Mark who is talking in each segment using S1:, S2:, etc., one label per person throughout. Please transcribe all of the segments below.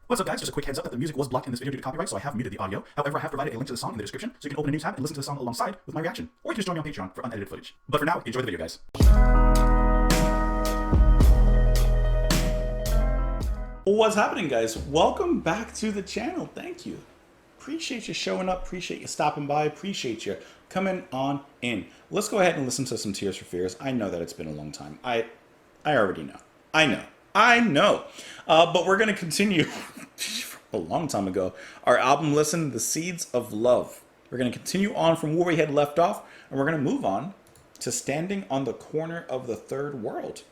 S1: What's up, guys? Just a quick heads up that the music was blocked in this video due to copyright, so I have muted the audio. However, I have provided a link to the song in the description, so you can open a new tab and listen to the song alongside with my reaction. Or you can just join me on Patreon for unedited footage. But for now, enjoy the video, guys.
S2: What's happening, guys? Welcome back to the channel. Thank you. Appreciate you showing up. Appreciate you stopping by. Appreciate you coming on in. Let's go ahead and listen to some Tears for Fears. I know that it's been a long time. I already know. I know. But we're going to continue a long time ago. Our album listen, The Seeds of Love. We're going to continue on from where we had left off, and we're going to move on to Standing on the Corner of the Third World.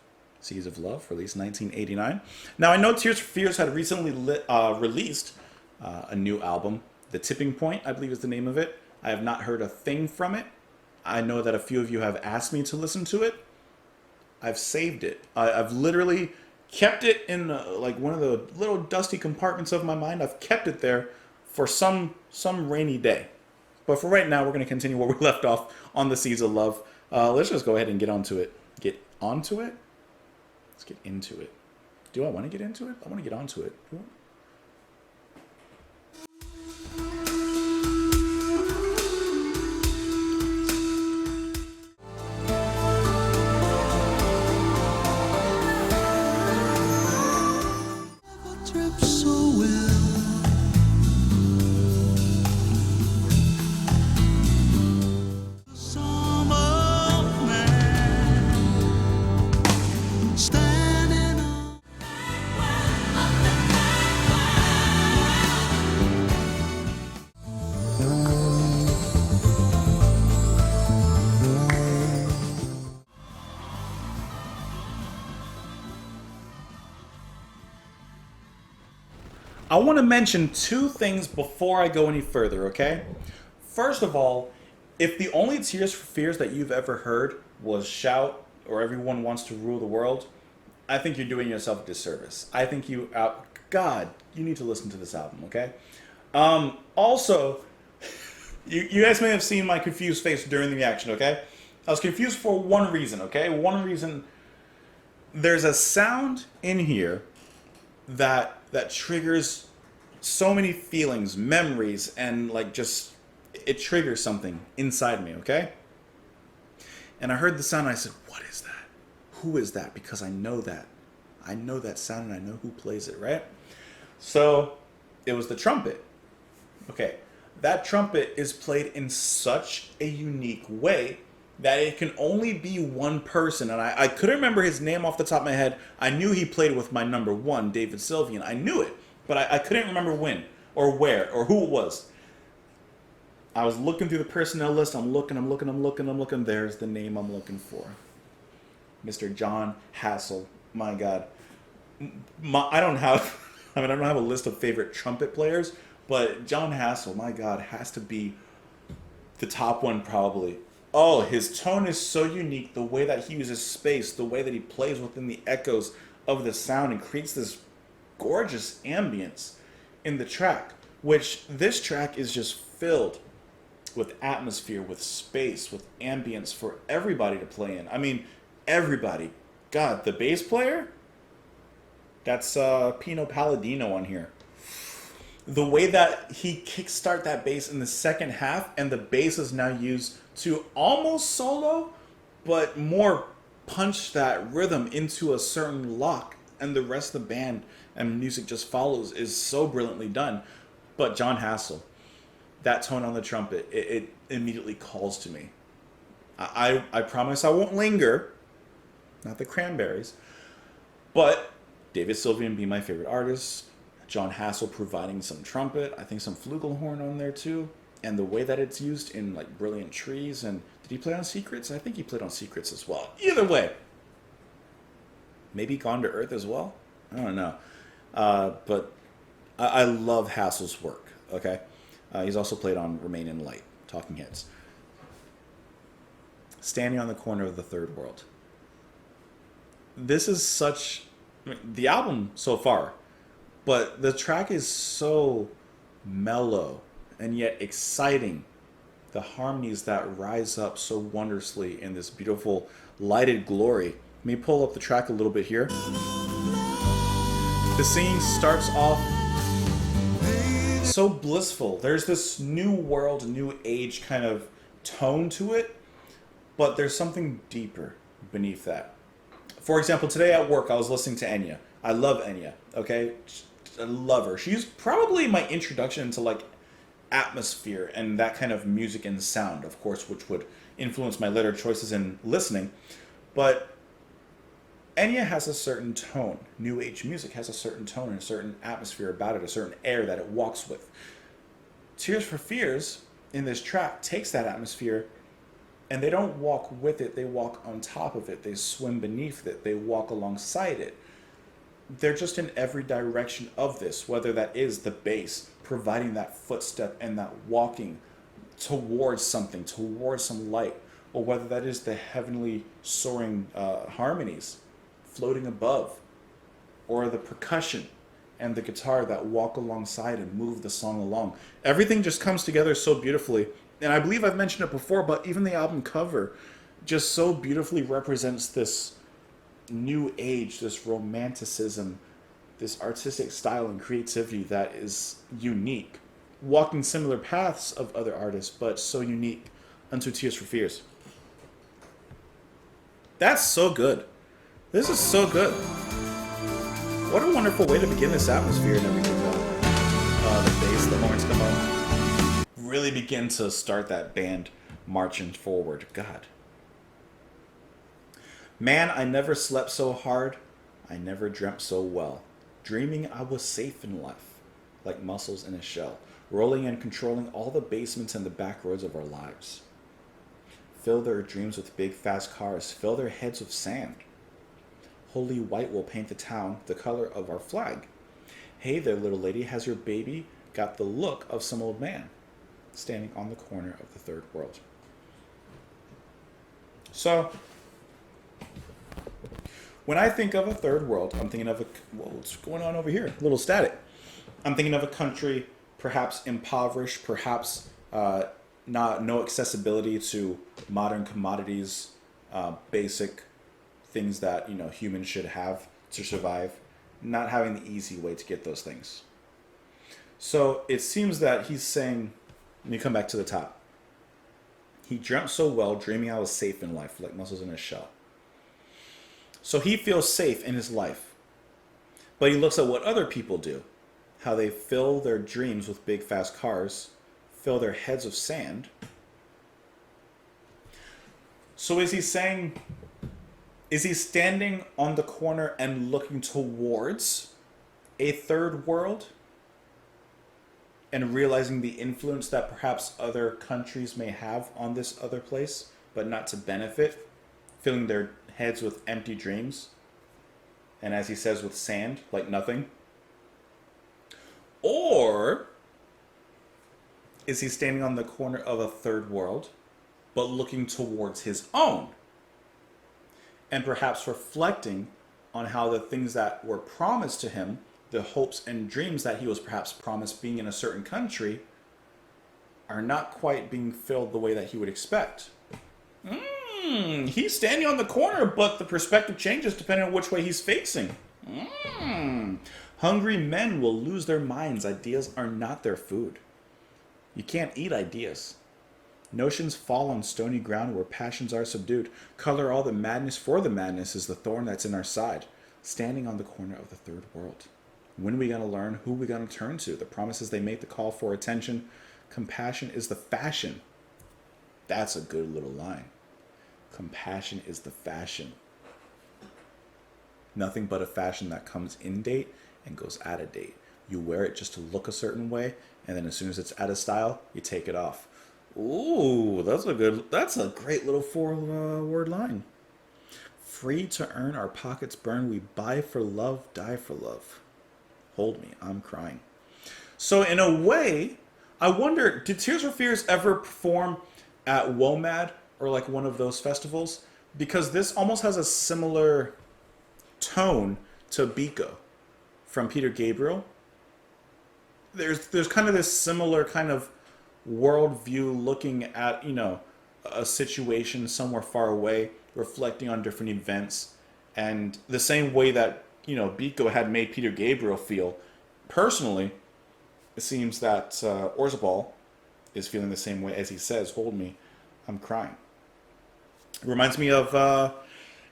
S2: Seeds of Love, released 1989. Now, I know Tears for Fears had recently released a new album. The Tipping Point, I believe is the name of it. I have not heard a thing from it. I know that a few of you have asked me to listen to it. I've saved it. I've literally kept it in like one of the little dusty compartments of my mind. I've kept it there for some rainy day. But for right now, we're going to continue where we left off on the Seeds of Love. Let's just go ahead and get onto it. Get onto it? Let's get into it. Do I want to get into it? I want to get onto it. I want to mention two things before I go any further, okay? First of all, if the only Tears for Fears that you've ever heard was Shout or Everyone Wants to Rule the World, I think you're doing yourself a disservice. I think you need to listen to this album, okay? Also, you guys may have seen my confused face during the reaction, okay? I was confused for one reason, okay? One reason, there's a sound in here that triggers so many feelings, memories, and like just, it triggers something inside me, okay? And I heard the sound and I said, what is that? Who is that? Because I know that. I know that sound and I know who plays it, right? So it was the trumpet. Okay, that trumpet is played in such a unique way that it can only be one person. And I couldn't remember his name off the top of my head. I knew he played with my number one, David Sylvian. I knew it, but I couldn't remember when or where or who it was. I was looking through the personnel list. I'm looking. There's the name I'm looking for. Mr. Jon Hassell. My God. I don't have a list of favorite trumpet players, but Jon Hassell, my God, has to be the top one probably. Oh, his tone is so unique. The way that he uses space, the way that he plays within the echoes of the sound and creates this gorgeous ambience in the track, which this track is just filled with atmosphere, with space, with ambience for everybody to play in. I mean, everybody. God, the bass player? That's Pino Palladino on here. The way that he kickstart that bass in the second half, and the bass is now used to almost solo, but more punch that rhythm into a certain lock, and the rest of the band and music just follows, is so brilliantly done. But Jon Hassell, that tone on the trumpet, it immediately calls to me. I promise I won't linger, not the Cranberries, but David Sylvian being my favorite artist, Jon Hassell providing some trumpet, I think some flugelhorn on there too, and the way that it's used in like Brilliant Trees. And did he play on Secrets? I think he played on Secrets as well. Either way, maybe Gone to Earth as well. I don't know, but I love Hassell's work. Okay, he's also played on Remain in Light, Talking Heads. Standing on the Corner of the Third World. This is such, the album so far, but the track is so mellow and yet exciting. The harmonies that rise up so wondrously in this beautiful lighted glory. Let me pull up the track a little bit here. The scene starts off so blissful. There's this new world, new age kind of tone to it, but there's something deeper beneath that. For example, today at work, I was listening to Enya. I love Enya, okay? I love her. She's probably my introduction into like atmosphere and that kind of music and sound, of course, which would influence my later choices in listening. But Enya has a certain tone. New age music has a certain tone and a certain atmosphere about it, a certain air that it walks with. Tears for Fears in this track takes that atmosphere and they don't walk with it, they walk on top of it, they swim beneath it, they walk alongside it. They're just in every direction of this, whether that is the bass, providing that footstep and that walking towards something, towards some light, or whether that is the heavenly soaring harmonies floating above, or the percussion and the guitar that walk alongside and move the song along. Everything just comes together so beautifully. And I believe I've mentioned it before, but even the album cover just so beautifully represents this new age, this romanticism, this artistic style and creativity that is unique, walking similar paths of other artists, but so unique unto Tears for Fears. That's so good. This is so good. What a wonderful way to begin this atmosphere and everything. The bass, the horns come on. Really begin to start that band marching forward. God. Man, I never slept so hard. I never dreamt so well. Dreaming I was safe in life, like mussels in a shell, rolling and controlling all the basements and the back roads of our lives. Fill their dreams with big fast cars, fill their heads with sand. Holy white will paint the town the color of our flag. Hey there, little lady, has your baby got the look of some old man standing on the corner of the third world? So, when I think of a third world, I'm thinking of what's going on over here? A little static. I'm thinking of a country perhaps impoverished, perhaps no accessibility to modern commodities, basic things that humans should have to survive, not having the easy way to get those things. So it seems that he's saying, let me come back to the top. He dreamt so well, dreaming I was safe in life, like mussels in a shell. So he feels safe in his life. But he looks at what other people do, how they fill their dreams with big fast cars, fill their heads with sand. So is he saying, is he standing on the corner and looking towards a third world and realizing the influence that perhaps other countries may have on this other place, but not to benefit, filling their heads with empty dreams, and as he says, with sand, like nothing? Or is he standing on the corner of a third world, but looking towards his own, and perhaps reflecting on how the things that were promised to him, the hopes and dreams that he was perhaps promised being in a certain country, are not quite being filled the way that he would expect? He's standing on the corner, but the perspective changes depending on which way he's facing. Hungry men will lose their minds. Ideas are not their food. You can't eat ideas. Notions fall on stony ground where passions are subdued. Color all the madness, for the madness is the thorn that's in our side. Standing on the corner of the third world. When are we going to learn? Who are we going to turn to? The promises they make, the call for attention. Compassion is the fashion. That's a good little line. Compassion is the fashion. Nothing but a fashion that comes in date and goes out of date. You wear it just to look a certain way, and then as soon as it's out of style, you take it off. Ooh, that's a great little four-word line. Free to earn, our pockets burn. We buy for love, die for love. Hold me, I'm crying. So in a way, I wonder, did Tears for Fears ever perform at WOMAD or like one of those festivals? Because this almost has a similar tone to Biko from Peter Gabriel. There's kind of this similar kind of worldview looking at, a situation somewhere far away, reflecting on different events. And the same way that, Biko had made Peter Gabriel feel personally, it seems that Orzabal is feeling the same way as he says, "Hold me, I'm crying." It reminds me of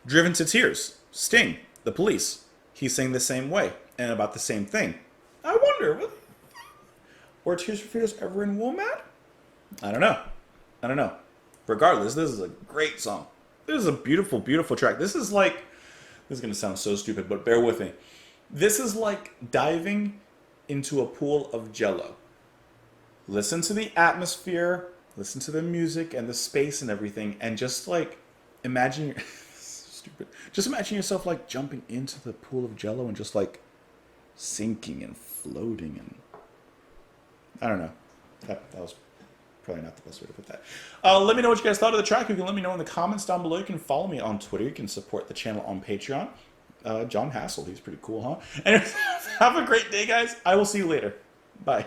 S2: Driven to Tears, Sting, The Police. He's saying the same way and about the same thing. I wonder, were Tears for Fears ever in WOMAD? I don't know. Regardless, this is a great song. This is a beautiful, beautiful track. This is going to sound so stupid, but bear with me. This is like diving into a pool of Jello. Listen to the atmosphere, listen to the music and the space and everything, and just imagine stupid. Just imagine yourself jumping into the pool of Jello and just sinking and floating, and I don't know. That was probably not the best way to put that. Let me know what you guys thought of the track. You can let me know in the comments down below. You can follow me on Twitter. You can support the channel on Patreon. John Hassel, he's pretty cool, huh? And have a great day, guys. I will see you later. Bye.